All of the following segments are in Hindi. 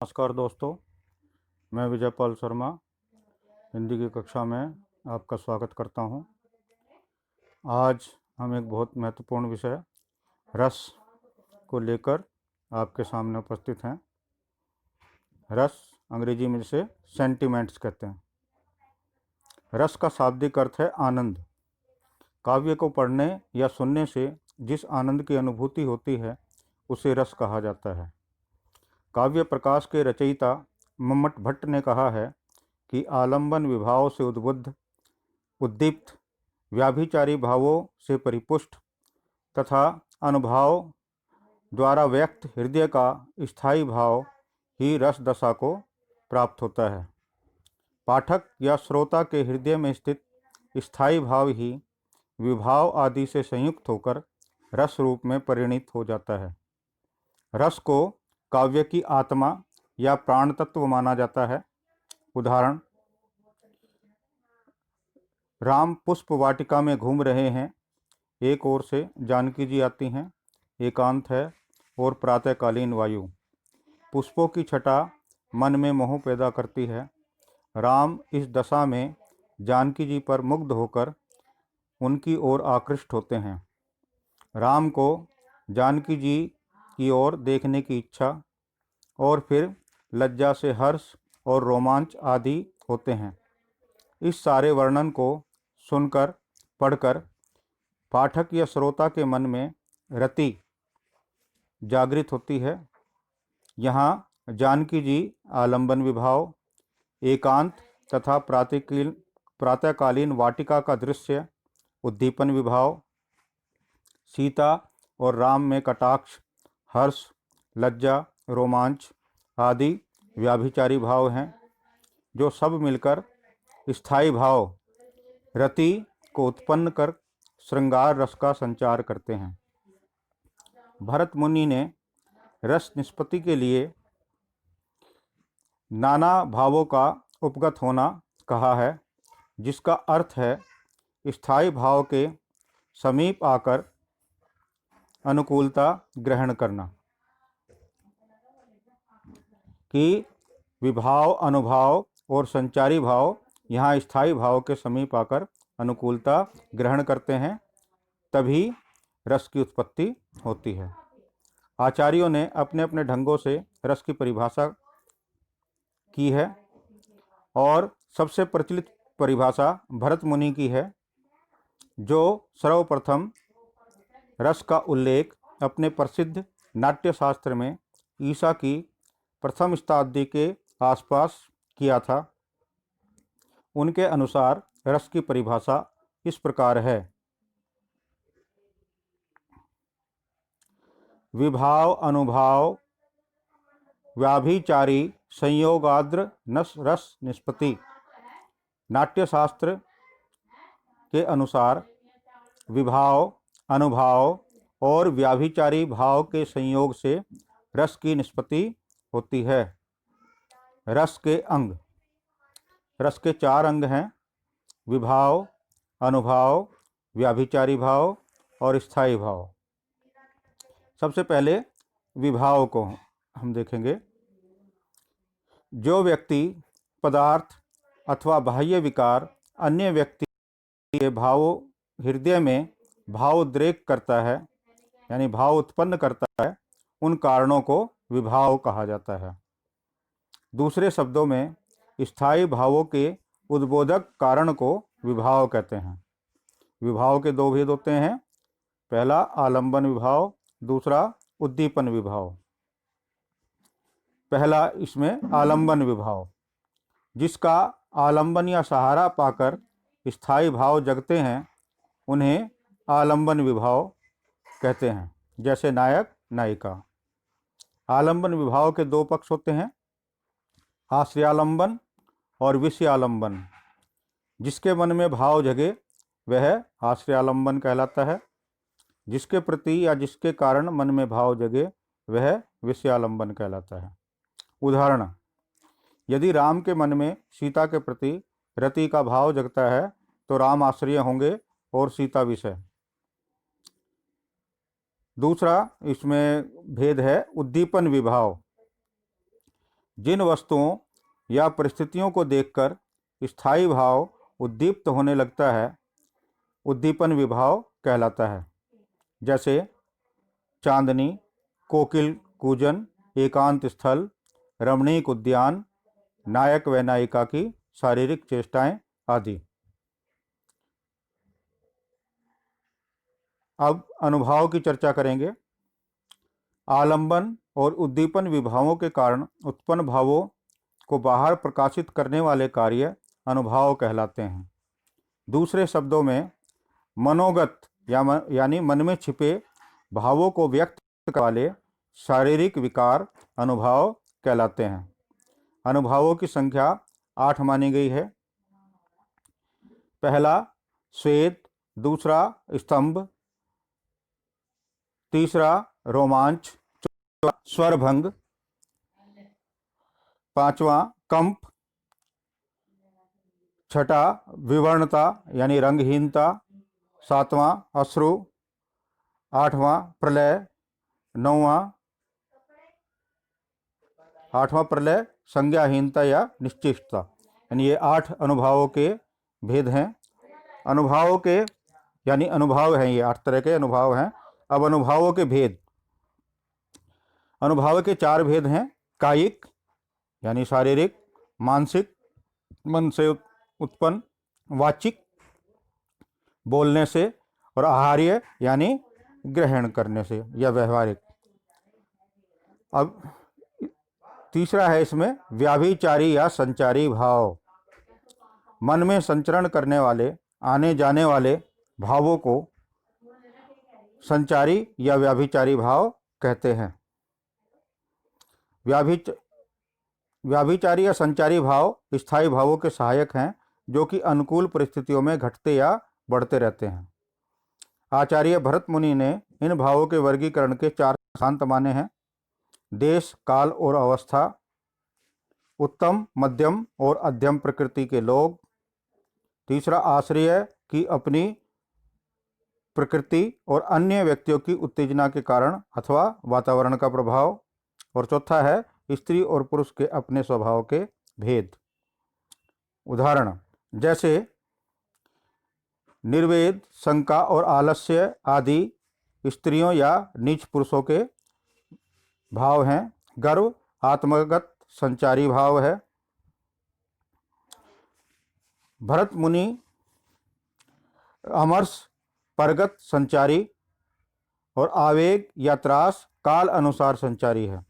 नमस्कार दोस्तों, मैं विजय पाल शर्मा हिंदी की कक्षा में आपका स्वागत करता हूं। आज हम एक बहुत महत्वपूर्ण विषय रस को लेकर आपके सामने उपस्थित हैं। रस अंग्रेजी में जिसे सेंटिमेंट्स कहते हैं। रस का शाब्दिक अर्थ है आनंद। काव्य को पढ़ने या सुनने से जिस आनंद की अनुभूति होती है उसे रस कहा जाता है। काव्य प्रकाश के रचयिता मम्मट भट्ट ने कहा है कि आलंबन विभाव से उद्बुद्ध, उद्दीप्त, व्याभिचारी भावों से परिपुष्ट तथा अनुभाव द्वारा व्यक्त हृदय का स्थायी भाव ही रस दशा को प्राप्त होता है। पाठक या श्रोता के हृदय में स्थित स्थायी भाव ही विभाव आदि से संयुक्त होकर रस रूप में परिणित हो जाता है। रस को काव्य की आत्मा या प्राण तत्व माना जाता है। उदाहरण, राम पुष्प वाटिका में घूम रहे हैं। एक ओर से जानकी जी आती हैं, एकांत है और प्रातःकालीन वायु। पुष्पों की छटा मन में मोह पैदा करती है। राम इस दशा में जानकी जी पर मुग्ध होकर उनकी ओर आकृष्ट होते हैं। राम को जानकी जी की ओर देखने की इच्छा और फिर लज्जा से हर्ष और रोमांच आदि होते हैं। इस सारे वर्णन को सुनकर पढ़कर पाठक या श्रोता के मन में रति जागृत होती है। यहाँ जानकी जी आलंबन विभाव, एकांत तथा प्रातःकालीन वाटिका का दृश्य उद्दीपन विभाव, सीता और राम में कटाक्ष, हर्ष, लज्जा, रोमांच आदि व्याभिचारी भाव हैं, जो सब मिलकर स्थायी भाव रति को उत्पन्न कर श्रृंगार रस का संचार करते हैं। भरत मुनि ने रस निष्पत्ति के लिए नाना भावों का उपगत होना कहा है, जिसका अर्थ है स्थायी भाव के समीप आकर अनुकूलता ग्रहण करना। कि विभाव, अनुभाव और संचारी भाव यहाँ स्थायी भाव के समीप आकर अनुकूलता ग्रहण करते हैं, तभी रस की उत्पत्ति होती है। आचार्यों ने अपने अपने ढंगों से रस की परिभाषा की है और सबसे प्रचलित परिभाषा भरत मुनि की है, जो सर्वप्रथम रस का उल्लेख अपने प्रसिद्ध नाट्यशास्त्र में ईसा की प्रथम शताब्दी के आसपास किया था। उनके अनुसार रस की परिभाषा इस प्रकार है: विभाव, अनुभाव, व्याभिचारी संयोगाद्र रस निष्पत्ति। नाट्यशास्त्र के अनुसार विभाव, अनुभाव और व्याभिचारी भाव के संयोग से रस की निष्पत्ति होती है। रस के अंग। रस के 4 अंग हैं: विभाव, अनुभाव, व्याभिचारी भाव और स्थायी भाव। सबसे पहले विभाव को हम देखेंगे। जो व्यक्ति, पदार्थ अथवा बाह्य विकार अन्य व्यक्ति के भावों हृदय में भावोद्रेक करता है, यानी भाव उत्पन्न करता है, उन कारणों को विभाव कहा जाता है। दूसरे शब्दों में स्थायी भावों के उद्बोधक कारण को विभाव कहते हैं। विभाव के 2 भेद होते हैं, पहला आलंबन विभाव, दूसरा उद्दीपन विभाव। पहला इसमें आलंबन विभाव, जिसका आलंबन या सहारा पाकर स्थायी भाव जगते हैं, उन्हें आलंबन विभाव कहते हैं, जैसे नायक नायिका। आलंबन विभाव के 2 पक्ष होते हैं, आश्रयालंबन और विषयालंबन। जिसके मन में भाव जगे वह आश्रयालंबन कहलाता है, जिसके प्रति या जिसके कारण मन में भाव जगे वह विषयालंबन कहलाता है। उदाहरण, यदि राम के मन में सीता के प्रति रति का भाव जगता है तो राम आश्रय होंगे और सीता विषय। दूसरा इसमें भेद है उद्दीपन विभाव। जिन वस्तुओं या परिस्थितियों को देखकर स्थायी भाव उद्दीप्त होने लगता है, उद्दीपन विभाव कहलाता है। जैसे चांदनी, कोकिल कूजन, एकांत स्थल, रमणीक उद्यान, नायक व नायिका की शारीरिक चेष्टाएं आदि। अब अनुभाव की चर्चा करेंगे। आलंबन और उद्दीपन विभावों के कारण उत्पन्न भावों को बाहर प्रकाशित करने वाले कार्य अनुभाव कहलाते हैं। दूसरे शब्दों में मनोगत यानी मन में छिपे भावों को व्यक्त करने वाले शारीरिक विकार अनुभाव कहलाते हैं। अनुभावों की संख्या 8 मानी गई है। पहला स्वेद, दूसरा स्तंभ, तीसरा रोमांच, चौथा स्वरभंग, पांचवा कंप, छठा विवर्णता यानी रंगहीनता, सातवां अश्रु, आठवां प्रलय, आठवां प्रलय संज्ञाहीनता या निश्चेष्टता। यानी ये 8 अनुभवों के भेद हैं। अनुभवों के यानी अनुभव हैं, ये 8 तरह के अनुभव हैं। अब अनुभवों के भेद। अनुभव के 4 भेद हैं। कायिक यानी शारीरिक, मानसिक मन से उत्पन्न, वाचिक बोलने से, और आहार्य यानी ग्रहण करने से या व्यवहारिक। अब तीसरा है इसमें व्याभिचारी या संचारी भाव। मन में संचरण करने वाले, आने जाने वाले भावों को संचारी या व्याभिचारी भाव कहते हैं। व्याभिचारी या संचारी भाव स्थायी भावों के सहायक हैं, जो कि अनुकूल परिस्थितियों में घटते या बढ़ते रहते हैं। आचार्य भरत मुनि ने इन भावों के वर्गीकरण के 4 सिद्धांत माने हैं। देश, काल और अवस्था, उत्तम, मध्यम और अध्यम प्रकृति के लोग। तीसरा आश्रय की अपनी प्रकृति और अन्य व्यक्तियों की उत्तेजना के कारण अथवा वातावरण का प्रभाव। और चौथा है स्त्री और पुरुष के अपने स्वभाव के भेद। उदाहरण जैसे निर्वेद, शंका और आलस्य आदि स्त्रियों या नीच पुरुषों के भाव हैं। गर्व आत्मगत संचारी भाव है। भरत मुनि अमर्ष परगत संचारी और आवेग या त्रास काल अनुसार संचारी है।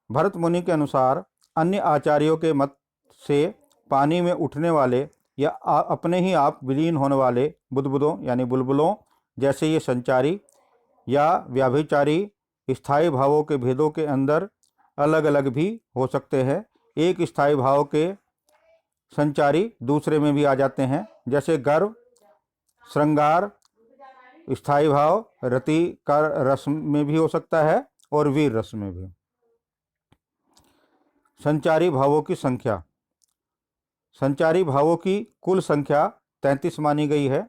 भरत मुनि के अनुसार अन्य आचार्यों के मत से पानी में उठने वाले या अपने ही आप विलीन होने वाले बुदबुदों यानी बुलबुलों जैसे ये संचारी या व्याभिचारी स्थायी भावों के भेदों के अंदर अलग अलग भी हो सकते हैं। एक स्थायी भाव के संचारी दूसरे में भी आ जाते हैं। जैसे गर्व, श्रृंगार स्थायी भाव रति का रस में भी हो सकता है और वीर रस में भी। संचारी भावों की संख्या। संचारी भावों की कुल संख्या 33 मानी गई है।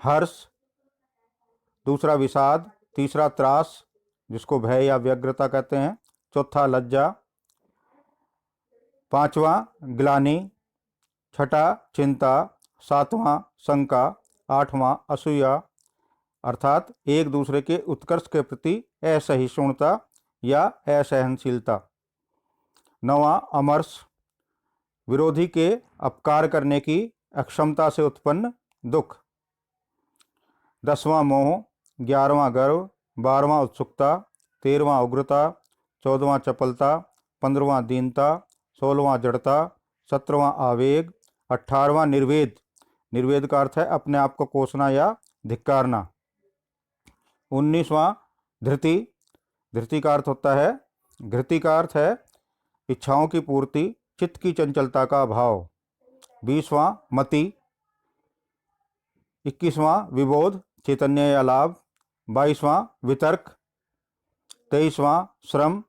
हर्ष, दूसरा विषाद, तीसरा त्रास जिसको भय या व्यग्रता कहते हैं, चौथा लज्जा, पांचवा ग्लानि, छठा चिंता, सातवां शंका, आठवां असूया अर्थात एक दूसरे के उत्कर्ष के प्रति असहिष्णुता या असहनशीलता, नवां अमर्ष विरोधी के अपकार करने की अक्षमता से उत्पन्न दुख, 10वां मोह, 11वां गर्व, 12वां उत्सुकता, 13वां उग्रता, 14वां चपलता, 15वां दीनता, 16वां जड़ता, 17वां आवेग, 18वां निर्वेद, निर्वेद का अर्थ है अपने आप को कोसना या धिक्कारना, 19वां धृति, धृति का अर्थ होता है घृति का अर्थ है इच्छाओं की पूर्ति, चित्त की चंचलता का अभाव, 20वां मति, 21वां विबोध चैतन्य या लाभ, 22वां वितर्क, 23वां श्रम,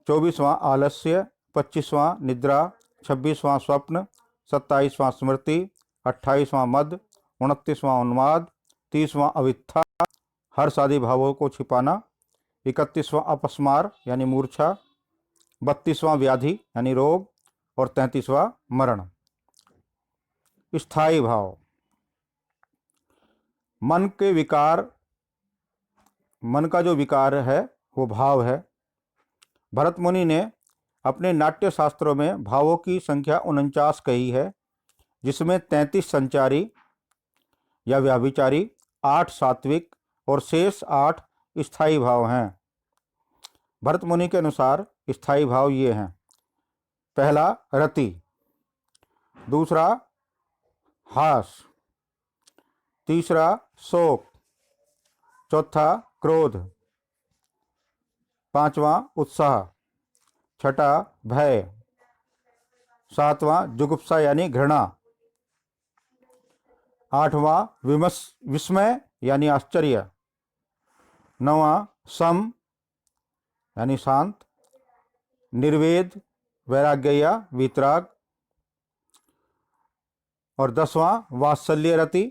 24वां आलस्य, 25वां निद्रा, 26वां स्वप्न, 27वां स्मृति, 28वां मद, 29वां उन्माद, 30वां अवित्था हर्ष आदि भावों को छिपाना, 31वां अपस्मार यानी मूर्छा, 32वां व्याधि यानी रोग और 33वां मरण। स्थायी भाव, मन के विकार, मन का जो विकार है वो भाव है। भरत मुनि ने अपने नाट्य शास्त्रों में भावों की संख्या 49 कही है, जिसमें 33 संचारी या व्याभिचारी, 8 सात्विक और शेष 8 स्थायी भाव हैं। भरत मुनि के अनुसार स्थायी भाव ये हैं: पहला रति, दूसरा हास, तीसरा शोक, चौथा क्रोध, पांचवा उत्साह, छठा भय, सातवां जुगुप्सा यानी घृणा, आठवां विस्मय यानी आश्चर्य, नौवां सम यानी शांत, निर्वेद वैराग्य या वितराग, और 10वां वात्सल्य रति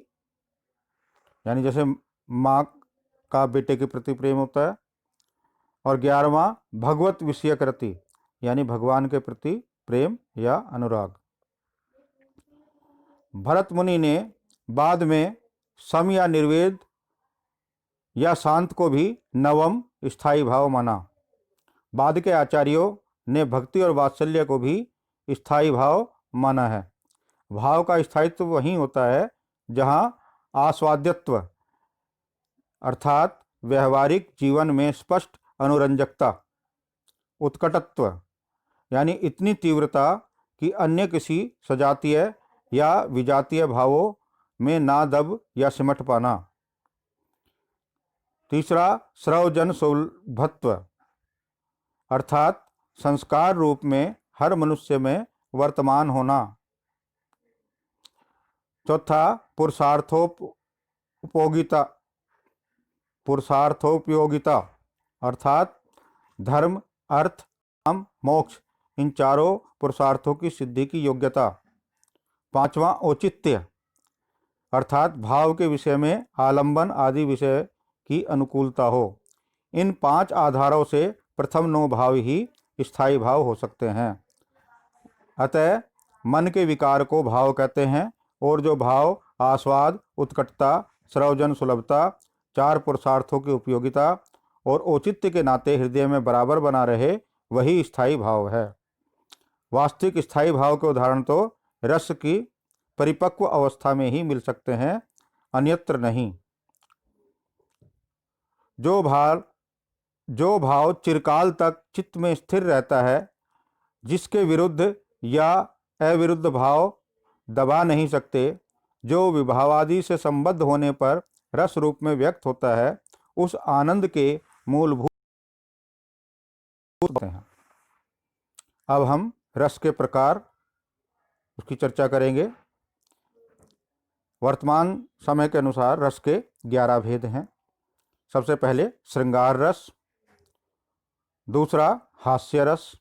यानी जैसे माँ का बेटे के प्रति प्रेम होता है, और 11वां भगवत विषयक रति यानी भगवान के प्रति प्रेम या अनुराग। भरत मुनि ने बाद में सम या निर्वेद या शांत को भी नवम स्थायी भाव माना। बाद के आचार्यों ने भक्ति और वात्सल्य को भी स्थायी भाव माना है। भाव का स्थायित्व वहीं होता है जहाँ आस्वाद्यत्व अर्थात व्यवहारिक जीवन में स्पष्ट अनुरंजकता, उत्कटत्व यानी इतनी तीव्रता कि अन्य किसी सजातीय या विजातीय भावों में ना दब या सिमट पाना। तीसरा स्रवजन सुलभत्व अर्थात संस्कार रूप में हर मनुष्य में वर्तमान होना। चौथा पुरुषार्थोपयोगिता अर्थात धर्म, अर्थ, काम, मोक्ष इन चारों पुरुषार्थों की सिद्धि की योग्यता। पांचवा औचित्य अर्थात भाव के विषय में आलंबन आदि विषय की अनुकूलता हो। इन 5 आधारों से प्रथम 9 भाव ही स्थायी भाव हो सकते हैं। अतः मन के विकार को भाव कहते हैं, और जो भाव आस्वाद, उत्कटता, स्रवजन सुलभता, 4 पुरुषार्थों की उपयोगिता और औचित्य के नाते हृदय में बराबर बना रहे, वही स्थायी भाव है। वास्तविक स्थायी भाव के उदाहरण तो रस की परिपक्व अवस्था में ही मिल सकते हैं, अन्यत्र नहीं। जो भाव चिरकाल तक चित्त में स्थिर रहता है, जिसके विरुद्ध या अविरुद्ध भाव दबा नहीं सकते, जो विभावादि से संबद्ध होने पर रस रूप में व्यक्त होता है, उस आनंद के मूलभूत हैं। अब हम रस के प्रकार उसकी चर्चा करेंगे। वर्तमान समय के अनुसार रस के 11 भेद हैं। सबसे पहले श्रृंगार रस, दूसरा हास्य रस,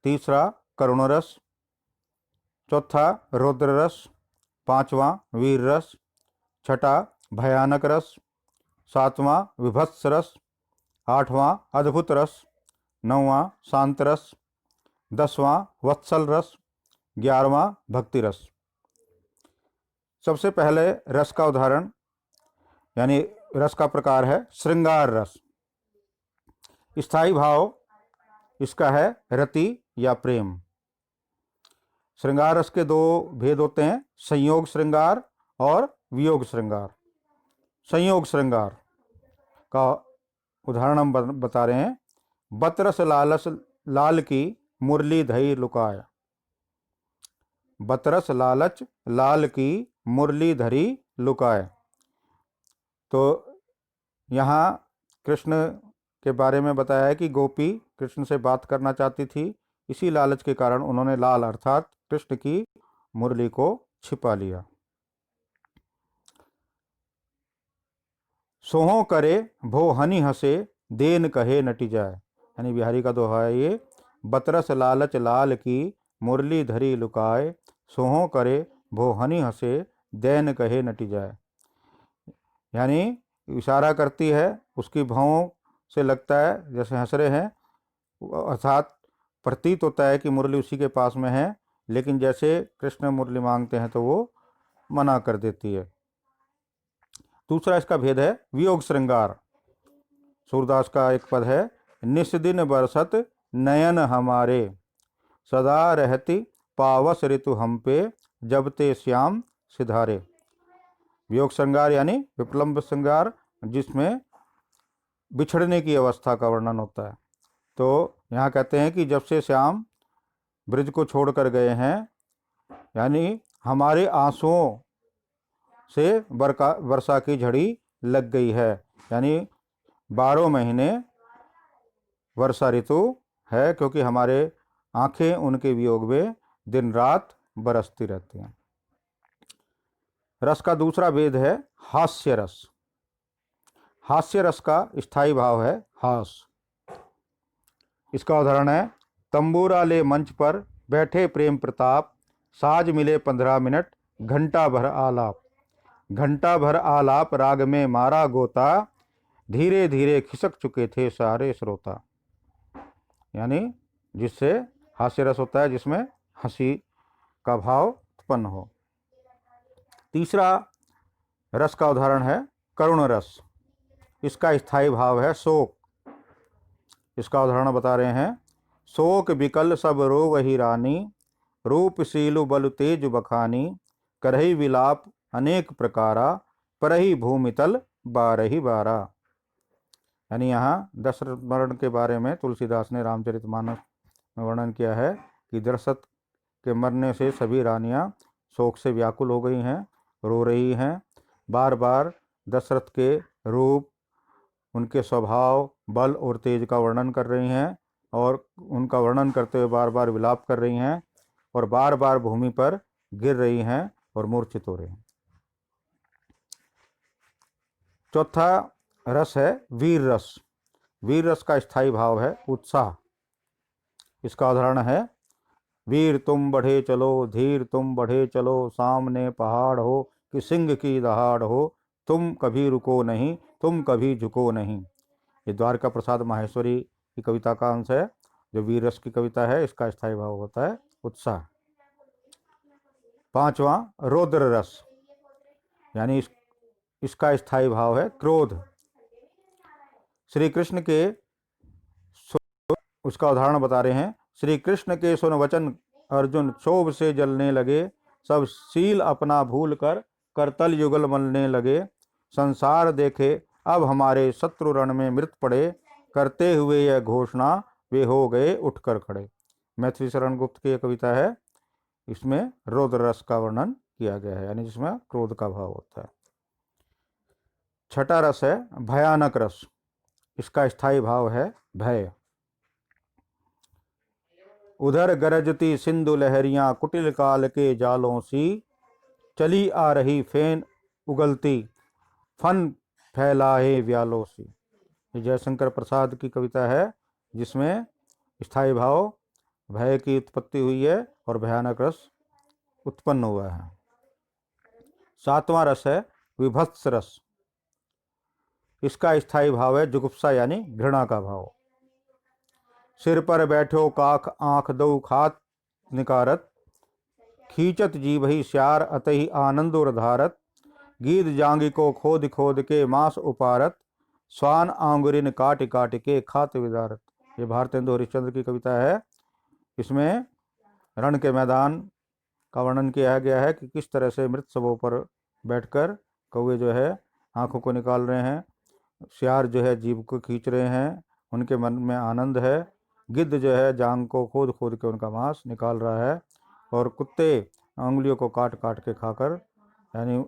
तीसरा करुण रस, चौथा रौद्र रस, पांचवा वीर रस, छठा भयानक रस, सातवां विभत्स रस, आठवां अद्भुत रस, नौवां शांत रस, 10वां वत्सल रस, 11वां भक्ति रस। सबसे पहले रस का उदाहरण यानी रस का प्रकार है श्रृंगार रस। स्थायी भाव इसका है रति या प्रेम। श्रृंगार रस के 2 भेद होते हैं, संयोग श्रृंगार और वियोग श्रृंगार। संयोग श्रृंगार का उदाहरण हम बता रहे हैं। बतरस लाल की मुरली धई लुकाय। बतरस लालच लाल की मुरली धरी लुकाय। तो यहाँ कृष्ण के बारे में बताया है कि गोपी कृष्ण से बात करना चाहती थी, इसी लालच के कारण उन्होंने लाल अर्थात कृष्ण की मुरली को छिपा लिया। सोहो करे भो हनि हसे देन कहे नटी जाए, यानी बिहारी का दोहा है ये। बतरस लालच लाल की मुरली धरी लुकाए, सोहो करे भो हनि हसे देन कहे नटी जाए। यानी इशारा करती है, उसकी भौं से लगता है जैसे हंस रहे हैं, अर्थात प्रतीत होता है कि मुरली उसी के पास में है, लेकिन जैसे कृष्ण मुरली मांगते हैं तो वो मना कर देती है। दूसरा इसका भेद है वियोग श्रृंगार। सूरदास का एक पद है, निस दिन बरसत नयन हमारे, सदा रहती पावस ऋतु हम पे, जब ते श्याम सिधारे। वियोग श्रृंगार यानी विप्लम्ब श्रृंगार, जिसमें बिछड़ने की अवस्था का वर्णन होता है। तो यहाँ कहते हैं कि जब से श्याम ब्रज को छोड़कर गए हैं, यानी हमारे आंसुओं से वर्षा की झड़ी लग गई है, यानी 12 महीने वर्षा ऋतु है, क्योंकि हमारे आंखें उनके वियोग में दिन रात बरसती रहती हैं। रस का दूसरा भेद है हास्य रस। हास्य रस का स्थायी भाव है हास। इसका उदाहरण है, तंबूरा ले मंच पर बैठे प्रेम प्रताप, साज मिले 15 मिनट घंटा भर आलाप, घंटा भर आलाप राग में मारा गोता, धीरे धीरे खिसक चुके थे सारे श्रोता। यानी जिससे हास्य रस होता है, जिसमें हंसी का भाव उत्पन्न हो। तीसरा रस का उदाहरण है करुण रस। इसका स्थायी भाव है शोक। इसका उदाहरण बता रहे हैं, शोक बिकल सब रो वही रानी, रूप सीलु बल तेज बखानी, करही विलाप अनेक प्रकारा, परही भूमितल बारही बारा। यानी यहाँ दशरथ मरण के बारे में तुलसीदास ने रामचरितमानस में वर्णन किया है कि दशरथ के मरने से सभी रानियाँ शोक से व्याकुल हो गई हैं, रो रही हैं, बार बार दशरथ के रूप, उनके स्वभाव, बल और तेज का वर्णन कर रही हैं, और उनका वर्णन करते हुए बार बार विलाप कर रही हैं, और बार बार भूमि पर गिर रही हैं और मूर्छित हो रही हैं। चौथा रस है वीर रस। वीर रस का स्थायी भाव है उत्साह। इसका उदाहरण है, वीर तुम बढ़े चलो, धीर तुम बढ़े चलो, सामने पहाड़ हो कि सिंह की दहाड़ हो, तुम कभी रुको नहीं, तुम कभी झुको नहीं। ये द्वारका प्रसाद माहेश्वरी की कविता का अंश है, जो वीर रस की कविता है। इसका स्थायी भाव होता है उत्साह। पांचवा रौद्र रस, यानी इसका स्थायी भाव है क्रोध। श्री कृष्ण के उसका उदाहरण बता रहे हैं, श्री कृष्ण के सुन वचन अर्जुन क्षोभ से जलने लगे, सब शील अपना भूल कर करतल युगल मलने लगे, संसार देखे अब हमारे शत्रु रण में मृत पड़े, करते हुए यह घोषणा वे हो गए उठकर खड़े। मैथिली शरण गुप्त की कविता है, इसमें रौद्र रस का वर्णन किया गया है, यानी जिसमें क्रोध का भाव होता है। छठा रस है भयानक रस। इसका स्थायी भाव है भय। उधर गरजती सिंधु लहरियां कुटिल काल के जालों सी, चली आ रही फेन उगलती फन फैलाए व्यालों सी। ये जयशंकर प्रसाद की कविता है, जिसमें स्थायी भाव भय की उत्पत्ति हुई है और भयानक रस उत्पन्न हुआ है। सातवां रस है विभत्स रस। इसका स्थायी भाव है जुगुप्सा, यानी घृणा का भाव। सिर पर बैठो काख आंख दो खात निकारत, खींचत जी भई श्यार अतहि आनंद और धारत, गीत जांगी को खोद खोद के मांस उपारत, स्वान आंगुरिन काट काट के खात विदारत। ये भारतेंदु हरिश्चंद्र की कविता है। इसमें रण के मैदान का वर्णन किया गया है कि किस तरह से मृत शवों पर बैठकर कौवे जो है आंखों को निकाल रहे हैं, श्यार जो है जीभ को खींच रहे हैं, उनके मन में आनंद है, गिद्ध जो है जांग को खोद खोद के उनका मांस निकाल रहा है, और कुत्ते उंगलियों को काट काट के खाकर यानी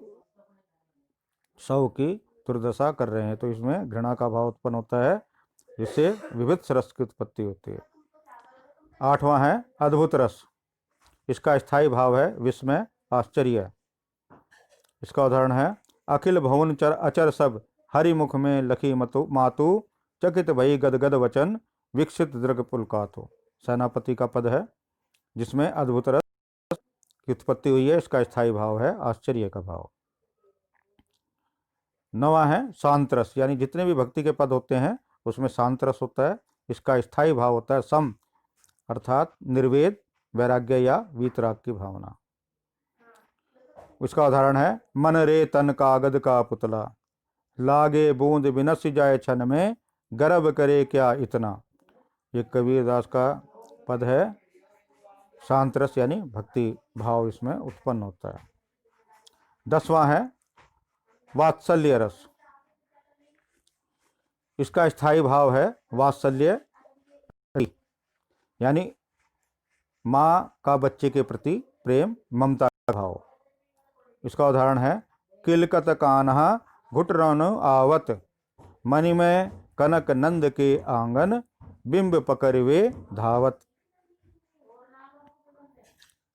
शव की दुर्दशा कर रहे हैं। तो इसमें घृणा का भाव उत्पन्न होता है, जिससे विविध रस की उत्पत्ति होती है। आठवां है अद्भुत रस। इसका स्थायी भाव है विस्मय, आश्चर्य। इसका उदाहरण है, अखिल भवन चर अचर सब, हरि मुख में लखी मातु, चकित भई गदगद वचन, विकसित दृग पुलकातु। सेनापति का पद है, जिसमें अद्भुत रस की उत्पत्ति हुई है। इसका स्थायी भाव है आश्चर्य का भाव। नवा है शांत रस, यानी जितने भी भक्ति के पद होते हैं उसमें शांत रस होता है। इसका स्थायी भाव होता है सम, अर्थात निर्वेद, वैराग्य या वीतराग की भावना। उसका उदाहरण है मन रे तन कागद का पुतला, लागे बूंद बिनस जाए छन में, गर्व करे क्या इतना। ये कबीरदास का पद है। शांत रस यानी भक्ति भाव इसमें उत्पन्न होता है। 10वां है वात्सल्य रस। इसका स्थायी भाव है वात्सल्य, यानी माँ का बच्चे के प्रति प्रेम, ममता का भाव। इसका उदाहरण है किलकत कान्हा घुटरन आवत, मणि में कनक नंद के आंगन, बिंब पकड़वे धावत।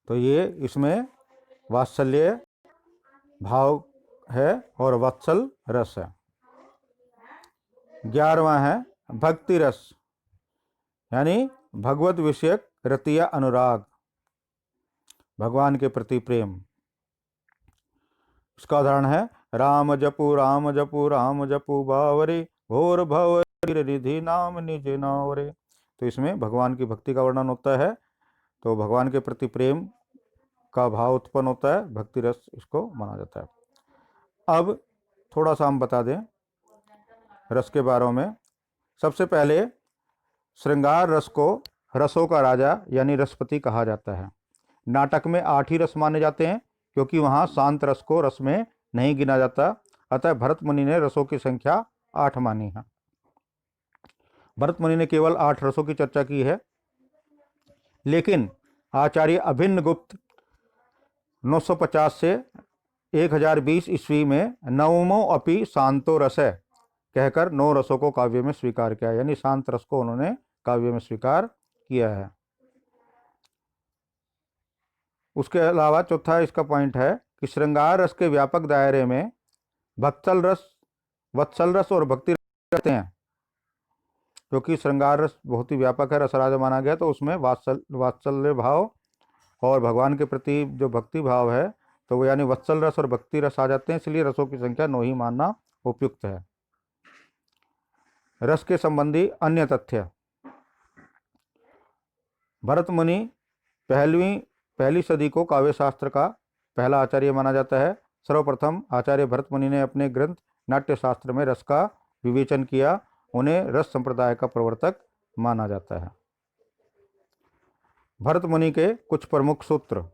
तो ये इसमें वात्सल्य भाव है और वत्सल रस है। 11वां है भक्ति रस, यानी भगवत विषयक रतिया अनुराग, भगवान के प्रति प्रेम। इसका उदाहरण है राम जपू राम जपू राम जपू बावरे, घोर भव रिधि नाम निज नावरे। तो इसमें भगवान की भक्ति का वर्णन होता है। तो भगवान के प्रति प्रेम का भाव उत्पन्न होता है, भक्ति रस इसको माना जाता है। अब थोड़ा सा हम बता दें रस के बारे में। सबसे पहले श्रृंगार रस को रसों का राजा यानी रसपति कहा जाता है। नाटक में 8 ही रस माने जाते हैं, क्योंकि वहाँ शांत रस को रस में नहीं गिना जाता। अतः भरत मुनि ने रसों की संख्या 8 मानी है। भरत मुनि ने केवल 8 रसों की चर्चा की है, लेकिन आचार्य अभिन्न गुप्त 950 से 1020 ईस्वी में नवमो अपि शांतो रस कहकर 9 रसों को काव्य में स्वीकार किया, यानी शांत रस को उन्होंने काव्य में स्वीकार किया है। उसके अलावा चौथा इसका पॉइंट है कि श्रृंगार रस के व्यापक दायरे में वत्सल रस और भक्ति रस रहते हैं। क्योंकि श्रृंगार रस बहुत ही व्यापक है, रसराज माना गया, तो उसमें वात्सल्य भाव और भगवान के प्रति जो भक्ति भाव है, तो वो यानी वत्सल रस और भक्ति रस आ जाते हैं। इसलिए रसों की संख्या 9 ही मानना उपयुक्त है। रस के संबंधी अन्य तथ्य। भरत मुनि पहली सदी को काव्य शास्त्र का पहला आचार्य माना जाता है। सर्वप्रथम आचार्य भरत मुनि ने अपने ग्रंथ नाट्य शास्त्र में रस का विवेचन किया। उन्हें रस संप्रदाय का प्रवर्तक माना जाता है। भरत मुनि के कुछ प्रमुख सूत्र।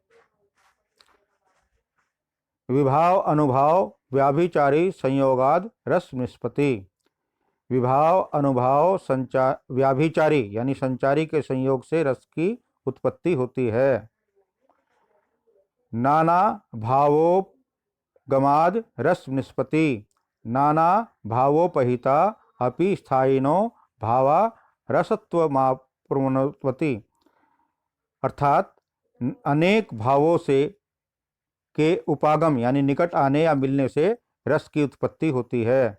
विभाव अनुभाव व्याभिचारी संयोगाद रस निष्पत्ति। विभाव अनुभाव व्याभिचारी यानी संचारी के संयोग से रस की उत्पत्ति होती है। नाना भावोपगमाद रस निष्पत्ति। नाना भावोपहिता अपि स्थायिनो भावा रसत्वमाप्नुवन्ति। अर्थात अनेक भावों से के उपागम यानी निकट आने या मिलने से रस की उत्पत्ति होती है।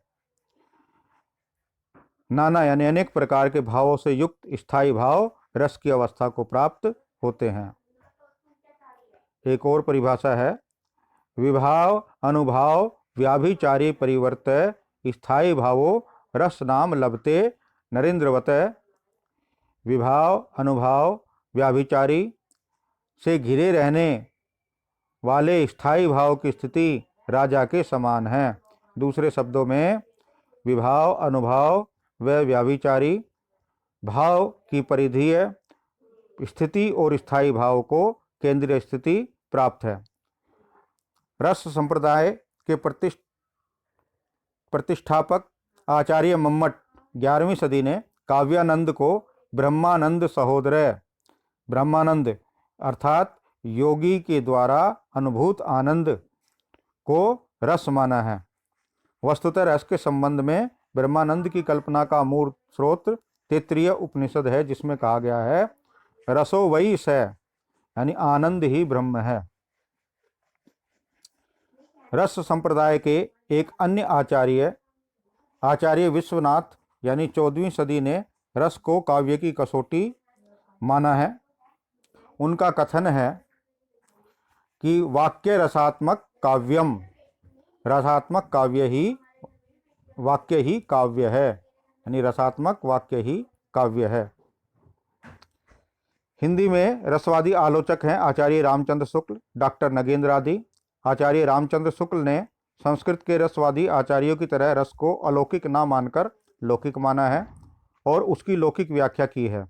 नाना यानी अनेक प्रकार के भावों से युक्त स्थायी भाव रस की अवस्था को प्राप्त होते हैं। एक और परिभाषा है विभाव अनुभाव व्याभिचारी परिवर्तय स्थायी भावो रस नाम लभते नरेंद्रवत। विभाव अनुभाव व्याभिचारी से घिरे रहने वाले स्थायी भाव की स्थिति राजा के समान है। दूसरे शब्दों में विभाव अनुभाव व व्याभिचारी भाव की परिधीय स्थिति और स्थायी भाव को केंद्रीय स्थिति प्राप्त है। रस संप्रदाय के प्रतिष्ठापक आचार्य मम्मट 11वीं सदी ने काव्यानंद को ब्रह्मानंद सहोदर, ब्रह्मानंद अर्थात योगी के द्वारा अनुभूत आनंद को रस माना है। वस्तुतः रस के संबंध में ब्रह्मानंद की कल्पना का मूल स्रोत तैत्तिरीय उपनिषद है, जिसमें कहा गया है रसो वही स, यानी आनंद ही ब्रह्म है। रस संप्रदाय के एक अन्य आचार्य विश्वनाथ यानी 14वीं सदी ने रस को काव्य की कसौटी माना है। उनका कथन है कि वाक्य रसात्मक काव्यम, रसात्मक काव्य ही वाक्य ही काव्य है, यानी रसात्मक वाक्य ही काव्य है। हिंदी में रसवादी आलोचक हैं आचार्य रामचंद्र शुक्ल, डॉक्टर नगेंद्र आदि। आचार्य रामचंद्र शुक्ल ने संस्कृत के रसवादी आचार्यों की तरह रस को अलौकिक ना मानकर लौकिक माना है और उसकी लौकिक व्याख्या की है।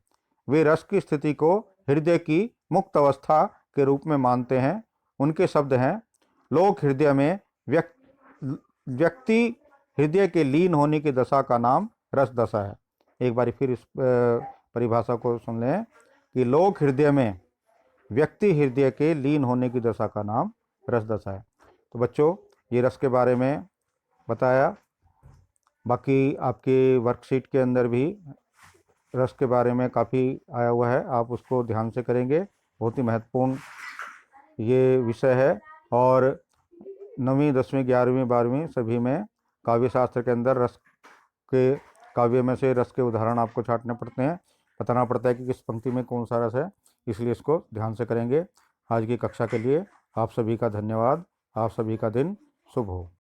वे रस की स्थिति को हृदय की मुक्त अवस्था के रूप में मानते हैं। उनके शब्द हैं, लोक हृदय में व्यक्ति हृदय के लीन होने की दशा का नाम रस दशा है। एक बार फिर इस परिभाषा को सुन लें कि लोक हृदय में व्यक्ति हृदय के लीन होने की दशा का नाम रस दशा है। तो बच्चों, ये रस के बारे में बताया। बाकी आपके वर्कशीट के अंदर भी रस के बारे में काफ़ी आया हुआ है, आप उसको ध्यान से करेंगे। बहुत ही महत्वपूर्ण ये विषय है और 9वीं 10वीं 11वीं 12वीं सभी में काव्य शास्त्र के अंदर रस के काव्य में से रस के उदाहरण आपको छांटने पड़ते हैं, बताना पड़ता है कि किस पंक्ति में कौन सा रस है, इसलिए इसको ध्यान से करेंगे। आज की कक्षा के लिए आप सभी का धन्यवाद। आप सभी का दिन शुभ हो।